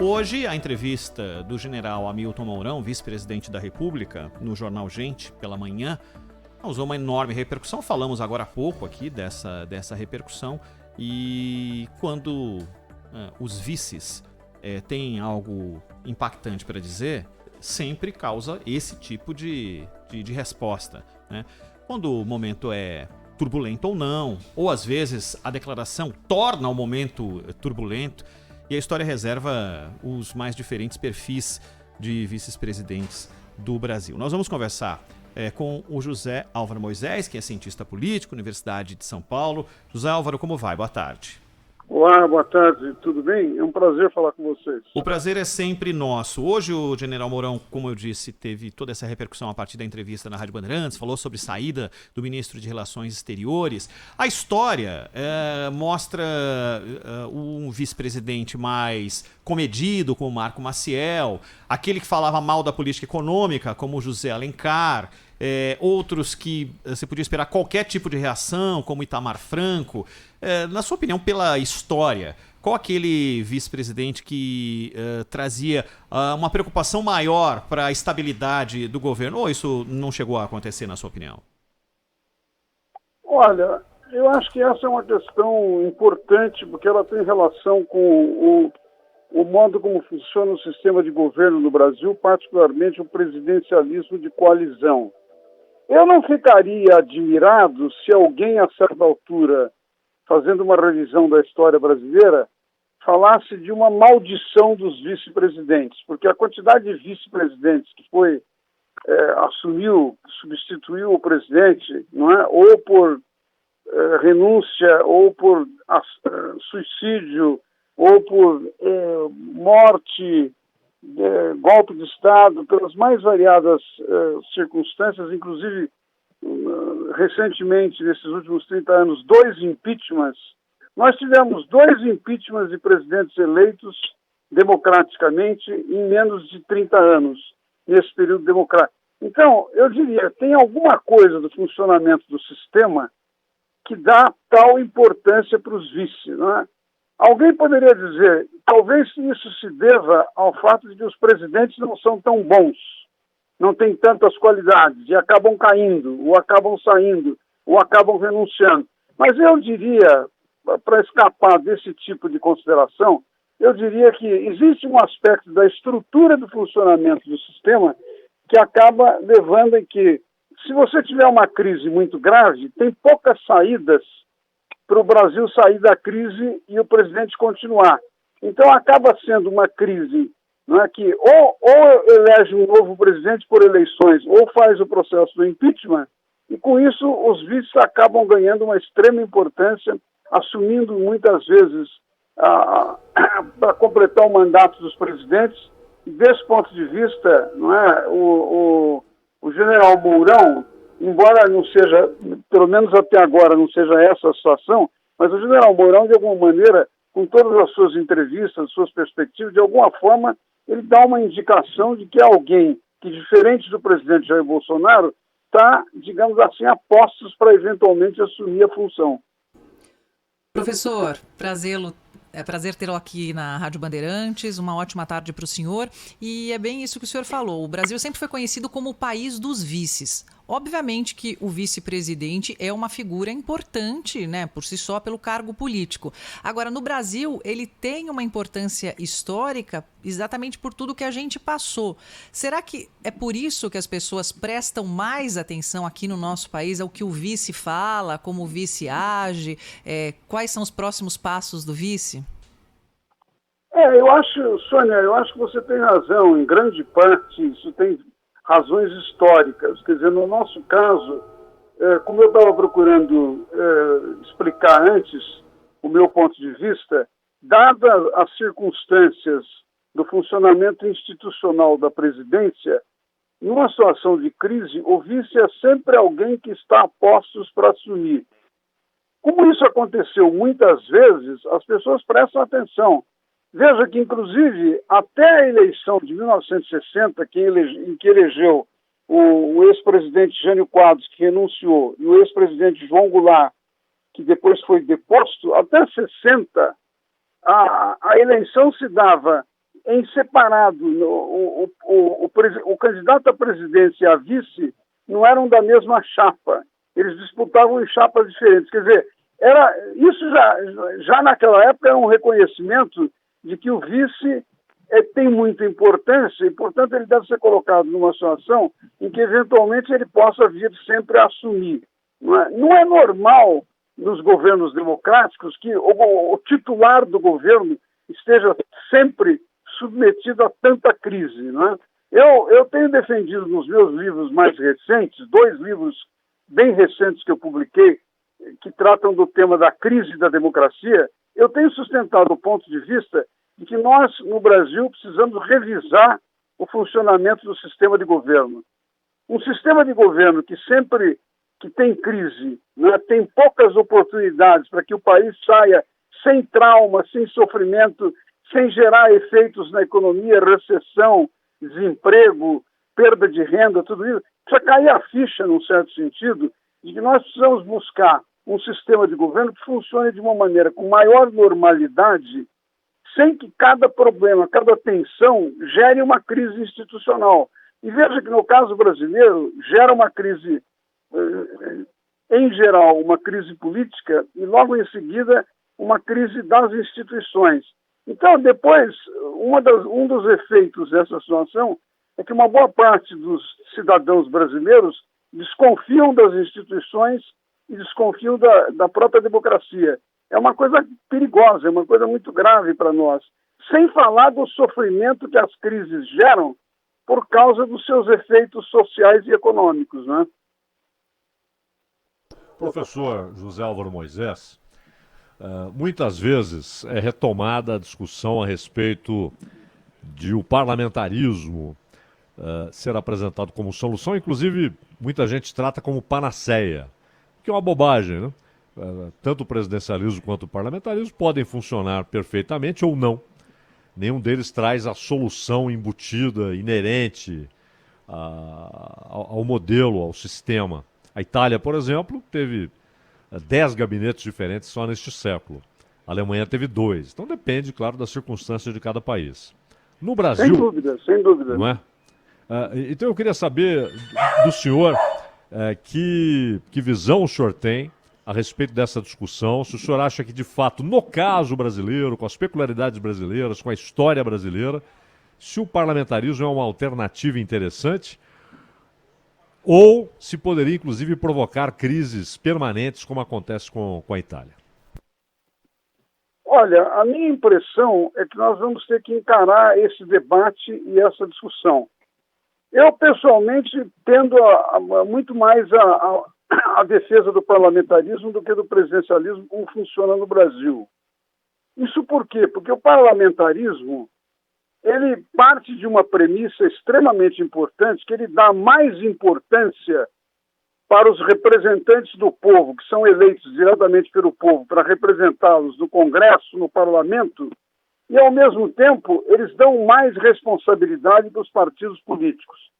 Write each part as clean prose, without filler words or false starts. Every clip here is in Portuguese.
Hoje, a entrevista do general Hamilton Mourão, vice-presidente da República, no jornal Gente, pela manhã, causou uma enorme repercussão. Falamos agora há pouco aqui dessa repercussão. E quando os vices têm algo impactante para dizer, sempre causa esse tipo de resposta, né? Quando o momento é turbulento ou não, ou às vezes a declaração torna o momento turbulento, e a história reserva os mais diferentes perfis de vice-presidentes do Brasil. Nós vamos conversar com o José Álvaro Moisés, que é cientista político, Universidade de São Paulo. José Álvaro, como vai? Boa tarde. Olá, boa tarde, tudo bem? É um prazer falar com vocês. O prazer é sempre nosso. Hoje o general Mourão, como eu disse, teve toda essa repercussão a partir da entrevista na Rádio Bandeirantes, falou sobre saída do ministro de Relações Exteriores. A história mostra um vice-presidente mais comedido, como Marco Maciel, aquele que falava mal da política econômica, como José Alencar, outros que você podia esperar qualquer tipo de reação, como Itamar Franco. Na sua opinião, pela história, qual aquele vice-presidente que trazia uma preocupação maior para a estabilidade do governo? Ou isso não chegou a acontecer, na sua opinião? Olha, eu acho que essa é uma questão importante, porque ela tem relação com o modo como funciona o sistema de governo no Brasil, particularmente o presidencialismo de coalizão. Eu não ficaria admirado se alguém, a certa altura, fazendo uma revisão da história brasileira, falasse de uma maldição dos vice-presidentes, porque a quantidade de vice-presidentes que substituiu o presidente, não é? Ou por renúncia, ou por suicídio, ou por morte, golpe de Estado, pelas mais variadas circunstâncias, inclusive recentemente, nesses últimos 30 anos, 2 impeachments. Nós tivemos 2 impeachments de presidentes eleitos democraticamente em menos de 30 anos, nesse período democrático. Então, eu diria, tem alguma coisa do funcionamento do sistema que dá tal importância para os vice, não é? Alguém poderia dizer, talvez isso se deva ao fato de que os presidentes não são tão bons, não têm tantas qualidades, e acabam caindo, ou acabam saindo, ou acabam renunciando. Mas eu diria, para escapar desse tipo de consideração, eu diria que existe um aspecto da estrutura do funcionamento do sistema que acaba levando em que, se você tiver uma crise muito grave, tem poucas saídas para o Brasil sair da crise e o presidente continuar. Então acaba sendo uma crise, não é, que ou elege um novo presidente por eleições ou faz o processo do impeachment, e com isso os vices acabam ganhando uma extrema importância, assumindo muitas vezes para completar o mandato dos presidentes. E desse ponto de vista, não é, o general Mourão, embora não seja, pelo menos até agora, não seja essa a situação, mas o general Mourão, de alguma maneira, com todas as suas entrevistas, suas perspectivas, de alguma forma, ele dá uma indicação de que é alguém que, diferente do presidente Jair Bolsonaro, está, digamos assim, a postos para eventualmente assumir a função. Professor, prazer tê-lo aqui na Rádio Bandeirantes, uma ótima tarde para o senhor. E é bem isso que o senhor falou, o Brasil sempre foi conhecido como o país dos vices. Obviamente que o vice-presidente é uma figura importante, né, por si só, pelo cargo político. Agora, no Brasil, ele tem uma importância histórica exatamente por tudo que a gente passou. Será que é por isso que as pessoas prestam mais atenção aqui no nosso país ao que o vice fala, como o vice age, quais são os próximos passos do vice? Eu acho, Sônia, eu acho que você tem razão. Em grande parte, isso tem razões históricas. Quer dizer, no nosso caso, como eu estava procurando explicar antes o meu ponto de vista, dadas as circunstâncias do funcionamento institucional da presidência, numa situação de crise, o vice é sempre alguém que está a postos para assumir. Como isso aconteceu muitas vezes, as pessoas prestam atenção. Veja que, inclusive, até a eleição de 1960, em que elegeu o ex-presidente Jânio Quadros, que renunciou, e o ex-presidente João Goulart, que depois foi deposto, até 60, a eleição se dava em separado. O candidato à presidência e a vice não eram da mesma chapa. Eles disputavam em chapas diferentes. Quer dizer, isso já naquela época era um reconhecimento de que o vice tem muita importância e, portanto, ele deve ser colocado numa situação em que, eventualmente, ele possa vir sempre a assumir. Não é normal nos governos democráticos que o titular do governo esteja sempre submetido a tanta crise. Não é? Eu tenho defendido nos meus livros mais recentes, 2 livros bem recentes que eu publiquei, que tratam do tema da crise da democracia, eu tenho sustentado o ponto de vista de que nós, no Brasil, precisamos revisar o funcionamento do sistema de governo. Um sistema de governo que sempre que tem crise, né, tem poucas oportunidades para que o país saia sem trauma, sem sofrimento, sem gerar efeitos na economia, recessão, desemprego, perda de renda, tudo isso, precisa cair a ficha, num certo sentido, de que nós precisamos buscar um sistema de governo que funcione de uma maneira com maior normalidade, sem que cada problema, cada tensão gere uma crise institucional. E veja que no caso brasileiro gera uma crise, em geral, uma crise política e logo em seguida uma crise das instituições. Então, depois, um dos efeitos dessa situação é que uma boa parte dos cidadãos brasileiros desconfiam das instituições e desconfiam da própria democracia. É uma coisa perigosa, é uma coisa muito grave para nós. Sem falar do sofrimento que as crises geram por causa dos seus efeitos sociais e econômicos, né? Professor José Álvaro Moisés, muitas vezes é retomada a discussão a respeito de o parlamentarismo ser apresentado como solução, inclusive muita gente trata como panaceia, que é uma bobagem, né? Tanto o presidencialismo quanto o parlamentarismo podem funcionar perfeitamente ou não. Nenhum deles traz a solução embutida, inerente ao modelo, ao sistema. A Itália, por exemplo, teve 10 gabinetes diferentes só neste século. A Alemanha teve 2. Então depende, claro, das circunstâncias de cada país. No Brasil... Sem dúvida. Não é? Então eu queria saber do senhor que visão o senhor tem a respeito dessa discussão, se o senhor acha que, de fato, no caso brasileiro, com as peculiaridades brasileiras, com a história brasileira, se o parlamentarismo é uma alternativa interessante ou se poderia, inclusive, provocar crises permanentes, como acontece com a Itália. Olha, a minha impressão é que nós vamos ter que encarar esse debate e essa discussão. Eu, pessoalmente, tendo muito mais a defesa do parlamentarismo do que do presidencialismo como funciona no Brasil. Isso por quê? Porque o parlamentarismo ele parte de uma premissa extremamente importante, que ele dá mais importância para os representantes do povo, que são eleitos diretamente pelo povo, para representá-los no Congresso, no Parlamento, e, ao mesmo tempo, eles dão mais responsabilidade para os partidos políticos.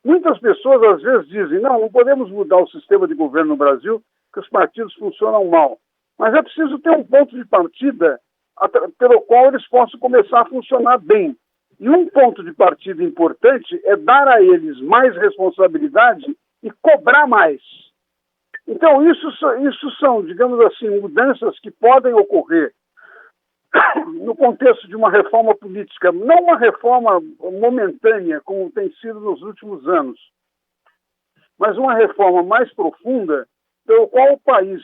Muitas pessoas, às vezes, dizem, não podemos mudar o sistema de governo no Brasil, que os partidos funcionam mal. Mas é preciso ter um ponto de partida pelo qual eles possam começar a funcionar bem. E um ponto de partida importante é dar a eles mais responsabilidade e cobrar mais. Então, isso são, digamos assim, mudanças que podem ocorrer no contexto de uma reforma política, não uma reforma momentânea, como tem sido nos últimos anos, mas uma reforma mais profunda, pelo qual o país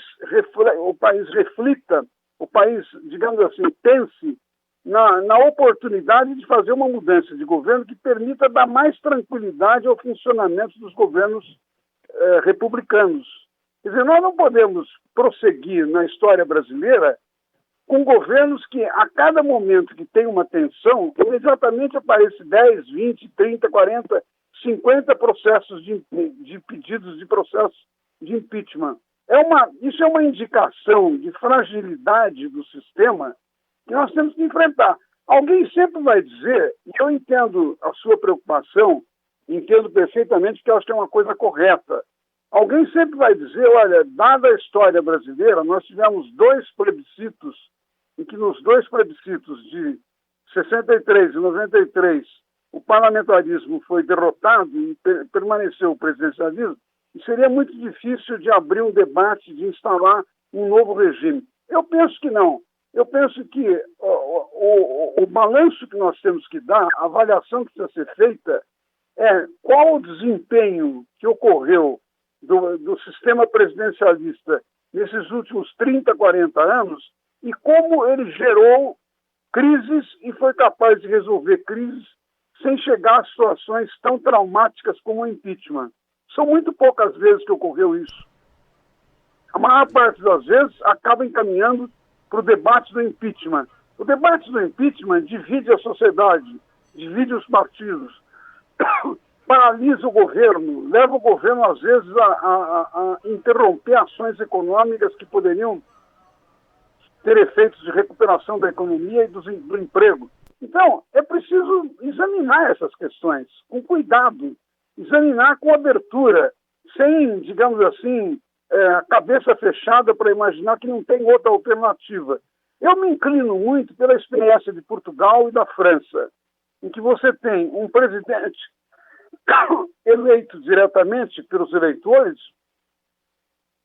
reflita, o país, digamos assim, pense na oportunidade de fazer uma mudança de governo que permita dar mais tranquilidade ao funcionamento dos governos republicanos. Quer dizer, nós não podemos prosseguir na história brasileira com governos que, a cada momento que tem uma tensão, imediatamente aparecem 10, 20, 30, 40, 50 processos de pedidos de processo de impeachment. Isso é uma indicação de fragilidade do sistema que nós temos que enfrentar. Alguém sempre vai dizer, e eu entendo a sua preocupação, entendo perfeitamente que eu acho que é uma coisa correta. Alguém sempre vai dizer, olha, dada a história brasileira, nós tivemos 2 plebiscitos, em que nos 2 plebiscitos de 63 e 93, o parlamentarismo foi derrotado e permaneceu o presidencialismo, e seria muito difícil de abrir um debate, de instalar um novo regime. Eu penso que não. Eu penso que o balanço que nós temos que dar, a avaliação que precisa ser feita, é qual o desempenho que ocorreu do sistema presidencialista nesses últimos 30, 40 anos e como ele gerou crises e foi capaz de resolver crises sem chegar a situações tão traumáticas como o impeachment. São muito poucas vezes que ocorreu isso. A maior parte das vezes acaba encaminhando para o debate do impeachment. O debate do impeachment divide a sociedade, divide os partidos, paralisa o governo, leva o governo, às vezes, a interromper ações econômicas que poderiam ter efeitos de recuperação da economia e do emprego. Então, é preciso examinar essas questões com cuidado, examinar com abertura, sem, digamos assim, cabeça fechada para imaginar que não tem outra alternativa. Eu me inclino muito pela experiência de Portugal e da França, em que você tem um presidente eleito diretamente pelos eleitores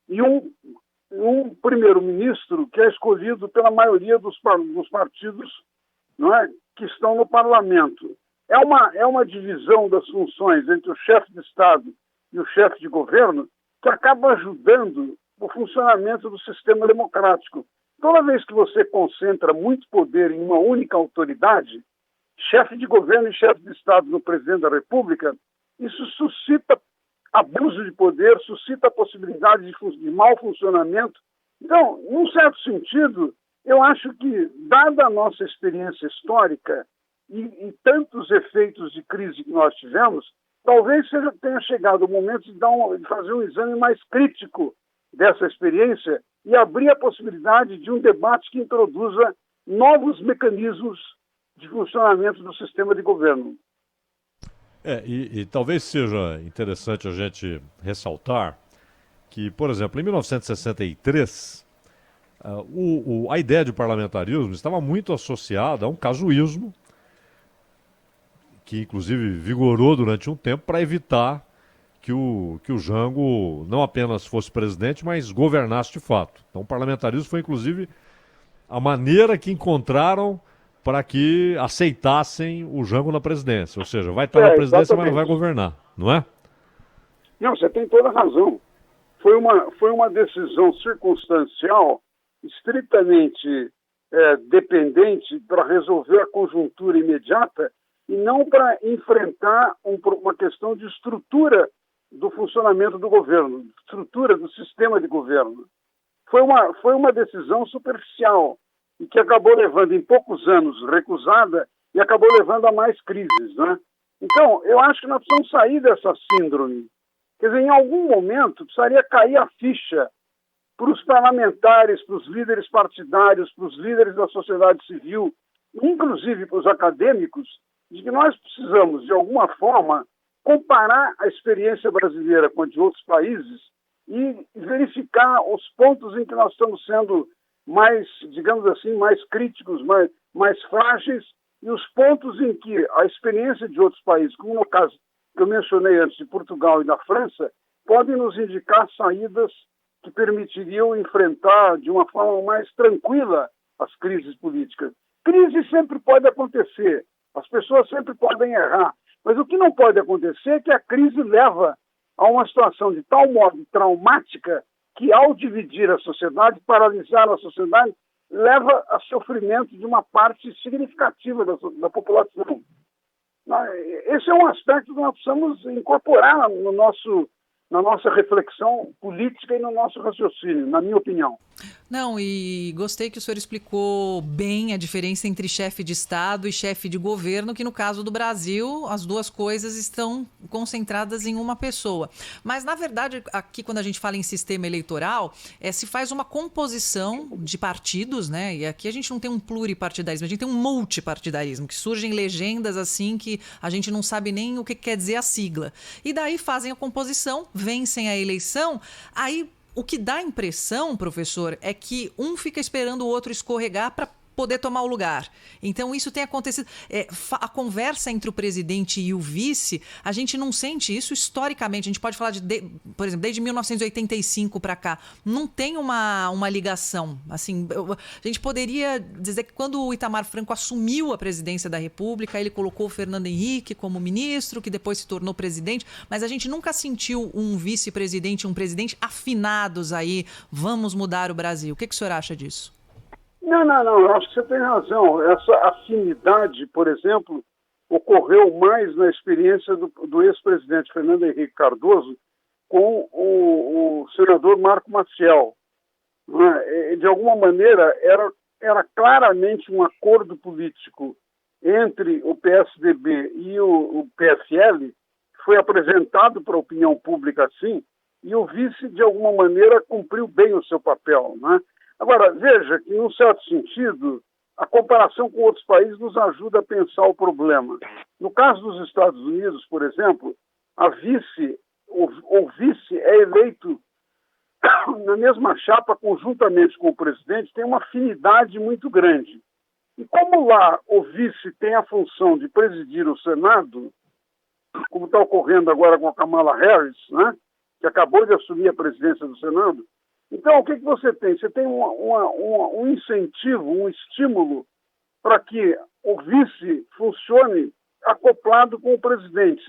e um primeiro-ministro que é escolhido pela maioria dos partidos, não é, que estão no parlamento. É uma divisão das funções entre o chefe de Estado e o chefe de governo que acaba ajudando o funcionamento do sistema democrático. Toda vez que você concentra muito poder em uma única autoridade, chefe de governo e chefe de Estado no presidente da República, isso suscita abuso de poder, suscita a possibilidade de mau funcionamento. Então, num certo sentido, eu acho que, dada a nossa experiência histórica e tantos efeitos de crise que nós tivemos, talvez tenha chegado o momento de fazer um exame mais crítico dessa experiência e abrir a possibilidade de um debate que introduza novos mecanismos de funcionamento do sistema de governo. E talvez seja interessante a gente ressaltar que, por exemplo, em 1963, a ideia de parlamentarismo estava muito associada a um casuísmo que, inclusive, vigorou durante um tempo para evitar que o Jango não apenas fosse presidente, mas governasse de fato. Então, o parlamentarismo foi, inclusive, a maneira que encontraram para que aceitassem o Jango na presidência. Ou seja, vai estar na presidência, exatamente, mas não vai governar, não é? Não, você tem toda a razão. Foi uma decisão circunstancial, estritamente dependente para resolver a conjuntura imediata e não para enfrentar uma questão de estrutura do funcionamento do governo, estrutura do sistema de governo. Foi uma decisão superficial e que acabou levando, em poucos anos, recusada e acabou levando a mais crises, né? Então, eu acho que nós precisamos sair dessa síndrome. Quer dizer, em algum momento, precisaria cair a ficha para os parlamentares, para os líderes partidários, para os líderes da sociedade civil, inclusive para os acadêmicos, de que nós precisamos, de alguma forma, comparar a experiência brasileira com a de outros países e verificar os pontos em que nós estamos sendo mais, digamos assim, mais críticos, mais frágeis, e os pontos em que a experiência de outros países, como no caso que eu mencionei antes de Portugal e da França, podem nos indicar saídas que permitiriam enfrentar de uma forma mais tranquila as crises políticas. Crise sempre pode acontecer, as pessoas sempre podem errar, mas o que não pode acontecer é que a crise leva a uma situação de tal modo traumática que, ao dividir a sociedade, paralisar a sociedade, leva a sofrimento de uma parte significativa da população. Esse é um aspecto que nós precisamos incorporar na nossa reflexão política e no nosso raciocínio, na minha opinião. Não, e gostei que o senhor explicou bem a diferença entre chefe de Estado e chefe de governo, que no caso do Brasil, as duas coisas estão concentradas em uma pessoa. Mas, na verdade, aqui quando a gente fala em sistema eleitoral, se faz uma composição de partidos, né? E aqui a gente não tem um pluripartidarismo, a gente tem um multipartidarismo, que surgem legendas assim que a gente não sabe nem o que quer dizer a sigla. E daí fazem a composição, vencem a eleição, aí o que dá a impressão, professor, é que um fica esperando o outro escorregar para poder tomar o lugar. Então, isso tem acontecido. A conversa entre o presidente e o vice, a gente não sente isso historicamente. A gente pode falar por exemplo, desde 1985 para cá. Não tem uma ligação. Assim, a gente poderia dizer que quando o Itamar Franco assumiu a presidência da República, ele colocou o Fernando Henrique como ministro, que depois se tornou presidente, mas a gente nunca sentiu um vice-presidente e um presidente afinados aí, vamos mudar o Brasil. O que o senhor acha disso? Não, eu acho que você tem razão. Essa afinidade, por exemplo, ocorreu mais na experiência do ex-presidente Fernando Henrique Cardoso com o senador Marco Maciel. De alguma maneira, era claramente um acordo político entre o PSDB e o PSL, que foi apresentado para a opinião pública assim, e o vice, de alguma maneira, cumpriu bem o seu papel, né? Agora, veja que, em um certo sentido, a comparação com outros países nos ajuda a pensar o problema. No caso dos Estados Unidos, por exemplo, o vice é eleito na mesma chapa conjuntamente com o presidente, tem uma afinidade muito grande. E como lá o vice tem a função de presidir o Senado, como está ocorrendo agora com a Kamala Harris, né, que acabou de assumir a presidência do Senado, então o que você tem? Você tem um incentivo, um estímulo para que o vice funcione acoplado com o presidente,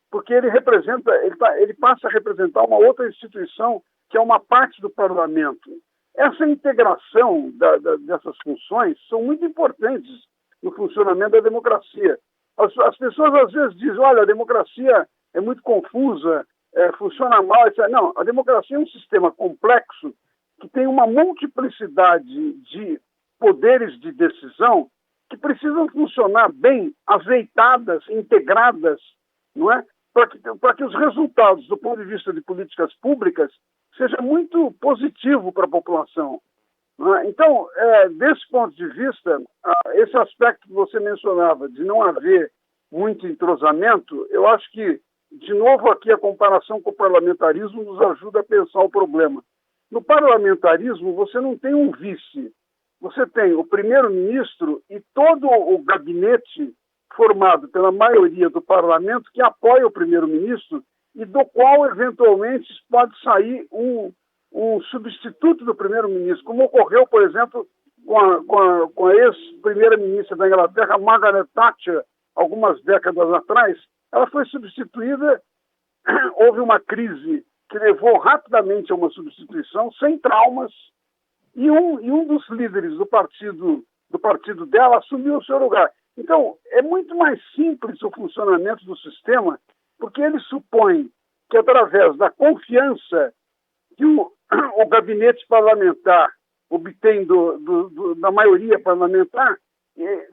porque ele passa a representar uma outra instituição que é uma parte do parlamento. Essa integração dessas funções são muito importantes no funcionamento da democracia. As pessoas às vezes dizem, olha, a democracia é muito confusa, funciona mal. Não, a democracia é um sistema complexo que tem uma multiplicidade de poderes de decisão que precisam funcionar bem, azeitadas, integradas, não é? Para que os resultados, do ponto de vista de políticas públicas, seja muito positivo para a população. Então, desse ponto de vista, esse aspecto que você mencionava, de não haver muito entrosamento, eu acho que, de novo, aqui a comparação com o parlamentarismo nos ajuda a pensar o problema. No parlamentarismo, você não tem um vice, você tem o primeiro-ministro e todo o gabinete formado pela maioria do parlamento que apoia o primeiro-ministro e do qual, eventualmente, pode sair um substituto do primeiro-ministro, como ocorreu, por exemplo, com a ex-primeira-ministra da Inglaterra, Margaret Thatcher, algumas décadas atrás. Ela foi substituída, houve uma crise que levou rapidamente a uma substituição, sem traumas, e um dos líderes do partido dela assumiu o seu lugar. Então, é muito mais simples o funcionamento do sistema, porque ele supõe que, através da confiança que o gabinete parlamentar obtém da maioria parlamentar,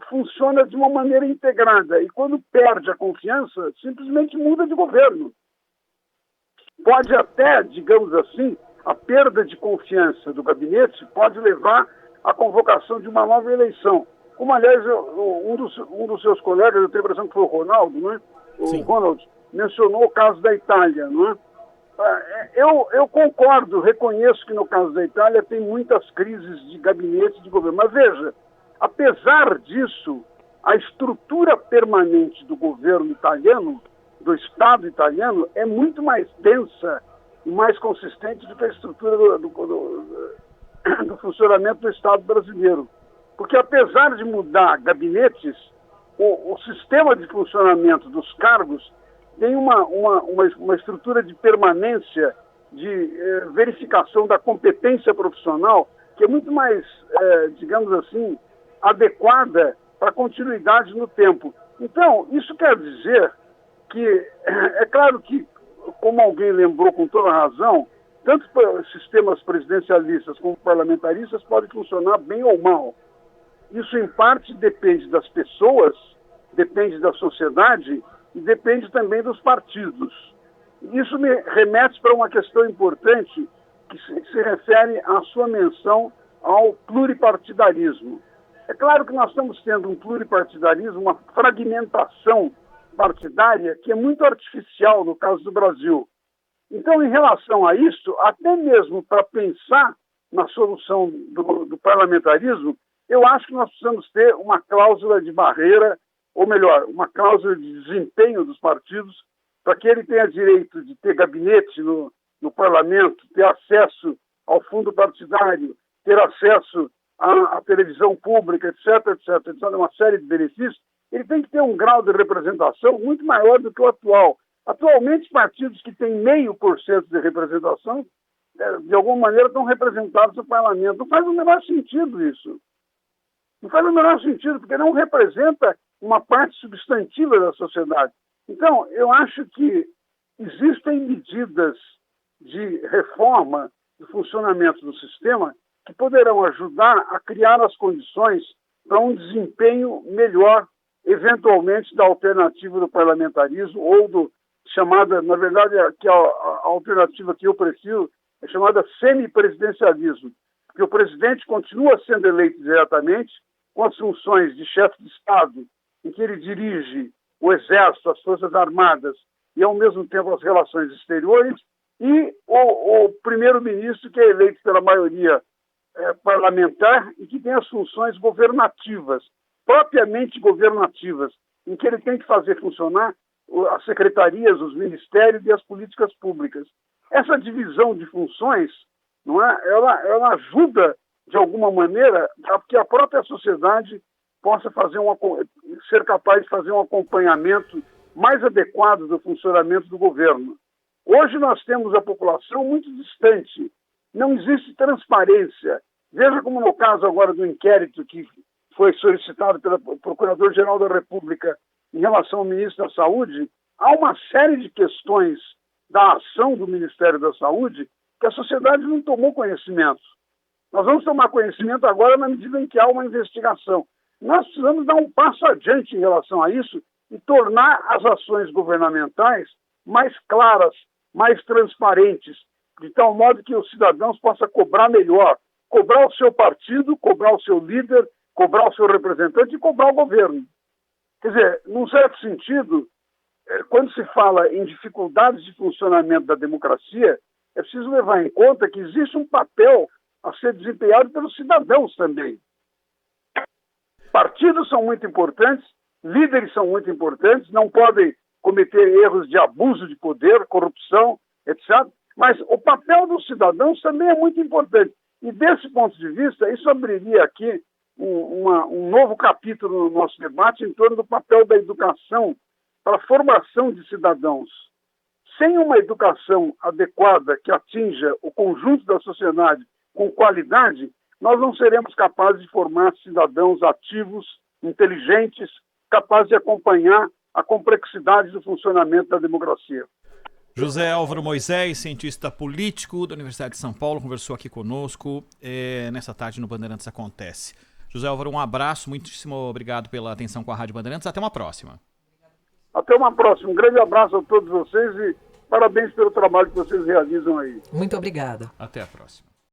funciona de uma maneira integrada. E quando perde a confiança, simplesmente muda de governo. Pode até, digamos assim, a perda de confiança do gabinete pode levar à convocação de uma nova eleição. Como, aliás, um dos seus colegas, eu tenho a impressão que foi o Ronaldo, não é? O Ronald mencionou o caso da Itália, não é? Eu concordo, reconheço que no caso da Itália tem muitas crises de gabinete de governo. Mas veja, apesar disso, a estrutura permanente do governo italiano, do Estado italiano, é muito mais densa e mais consistente do que a estrutura do funcionamento do Estado brasileiro. Porque apesar de mudar gabinetes, o sistema de funcionamento dos cargos tem uma estrutura de permanência, de verificação da competência profissional, que é muito mais, digamos assim, adequada para a continuidade no tempo. Então, isso quer dizer que, é claro que, como alguém lembrou com toda razão, tanto sistemas presidencialistas como parlamentaristas podem funcionar bem ou mal. Isso, em parte, depende das pessoas, depende da sociedade e depende também dos partidos. Isso me remete para uma questão importante que se refere à sua menção ao pluripartidarismo. É claro que nós estamos tendo um pluripartidarismo, uma fragmentação partidária que é muito artificial no caso do Brasil. Então, em relação a isso, até mesmo para pensar na solução do parlamentarismo, eu acho que nós precisamos ter uma cláusula de barreira, ou melhor, uma cláusula de desempenho dos partidos, para que ele tenha direito de ter gabinete no parlamento, ter acesso ao fundo partidário, ter acesso à televisão pública, etc., uma série de benefícios. Ele tem que ter um grau de representação muito maior do que o atual. Atualmente, partidos que têm 0,5% de representação, de alguma maneira, estão representados no parlamento. Não faz o menor sentido isso. Não faz o menor sentido, porque não representa uma parte substantiva da sociedade. Então, eu acho que existem medidas de reforma do funcionamento do sistema que poderão ajudar a criar as condições para um desempenho melhor, eventualmente, da alternativa do parlamentarismo ou do chamada, na verdade, que a alternativa que eu prefiro é chamada semipresidencialismo, porque o presidente continua sendo eleito diretamente com as funções de chefe de Estado, em que ele dirige o Exército, as Forças Armadas e, ao mesmo tempo, as relações exteriores, e o primeiro-ministro, que é eleito pela maioria parlamentar e que tem as funções governativas, propriamente governativas, em que ele tem que fazer funcionar as secretarias, os ministérios e as políticas públicas. Essa divisão de funções, não é? Ela ajuda, de alguma maneira, a que a própria sociedade possa ser capaz de fazer um acompanhamento mais adequado do funcionamento do governo. Hoje nós temos a população muito distante, não existe transparência. Veja como no caso agora do inquérito que foi solicitado pelo Procurador-Geral da República em relação ao Ministro da Saúde, há uma série de questões da ação do Ministério da Saúde que a sociedade não tomou conhecimento. Nós vamos tomar conhecimento agora na medida em que há uma investigação. Nós precisamos dar um passo adiante em relação a isso e tornar as ações governamentais mais claras, mais transparentes, de tal modo que os cidadãos possam cobrar melhor, cobrar o seu partido, cobrar o seu líder, cobrar o seu representante e cobrar o governo. Quer dizer, num certo sentido, quando se fala em dificuldades de funcionamento da democracia, é preciso levar em conta que existe um papel a ser desempenhado pelos cidadãos também. Partidos são muito importantes, líderes são muito importantes, não podem cometer erros de abuso de poder, corrupção, etc. Mas o papel dos cidadãos também é muito importante. E desse ponto de vista, isso abriria aqui um novo capítulo no nosso debate em torno do papel da educação para a formação de cidadãos. Sem uma educação adequada que atinja o conjunto da sociedade com qualidade, nós não seremos capazes de formar cidadãos ativos, inteligentes, capazes de acompanhar a complexidade do funcionamento da democracia. José Álvaro Moisés, cientista político da Universidade de São Paulo, conversou aqui conosco nessa tarde no Bandeirantes Acontece. José Álvaro, um abraço, muitíssimo obrigado pela atenção com a Rádio Bandeirantes. Até uma próxima. Até uma próxima. Um grande abraço a todos vocês e parabéns pelo trabalho que vocês realizam aí. Muito obrigada. Até a próxima.